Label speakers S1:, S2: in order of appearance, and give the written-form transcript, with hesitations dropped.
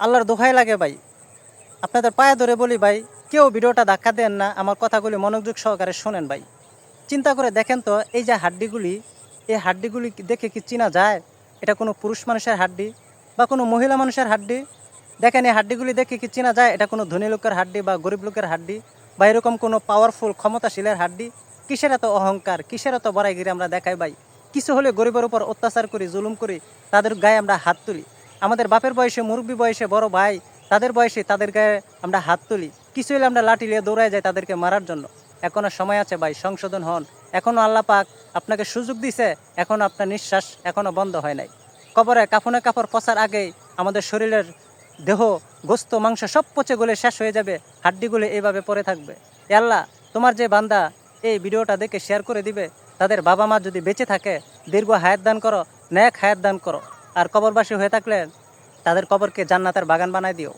S1: আল্লাহর দোহাই লাগে ভাই, আপনাদের পায়ে ধরে বলি ভাই, কেউ ভিডিওটা ধাক্কা দেন না, আমার কথাগুলি মনোযোগ সহকারে শোনেন ভাই। চিন্তা করে দেখেন তো, এই যে হাড্ডিগুলি, এই হাড্ডিগুলি দেখে কি চেনা যায় এটা কোনো পুরুষ মানুষের হাড্ডি বা কোনো মহিলা মানুষের হাড্ডি? দেখেন এই হাড্ডিগুলি দেখে কি চেনা যায় এটা কোনো ধনী লোকের হাড্ডি বা গরিব লোকের হাড্ডি বা এরকম কোনো পাওয়ারফুল ক্ষমতাশীলের হাড্ডি? কিসের এত অহংকার, কিসের এত বড়াইগিরি আমরা দেখাই ভাই? কিছু হলে গরিবের উপর অত্যাচার করি, জুলুম করি, তাদের গায়ে আমরা হাত তুলি। আমাদের বাপের বয়সে, মুরব্বী বয়সে, বড় ভাই তাদের বয়সে তাদের গায়ে আমরা হাত তুলি। কিছু হলে আমরা লাঠি নিয়ে দৌড়ায় যাই তাদেরকে মারার জন্য। এখনো সময় আছে ভাই, সংশোধন হন। এখনো আল্লাহ পাক আপনাকে সুযোগ দিছে, এখনো আপনার নিঃশ্বাস এখনো বন্ধ হয় নাই। কবরে কাফনে কাপড় পচার আগেই আমাদের শরীরের দেহ, গোস্ত, মাংস সব পচে গলে শেষ হয়ে যাবে, হাড্ডিগুলো এইভাবে পড়ে থাকবে। এ আল্লাহ, তোমার যে বান্দা এই ভিডিওটা দেখে শেয়ার করে দিবে, তাদের বাবা মা যদি বেঁচে থাকে দীর্ঘ হায়াত দান করো, নেক হায়াত দান করো। আর কবরবাসী হয়ে থাকলে তাদের কবরকে জান্নাতের বাগান বানায় দিও।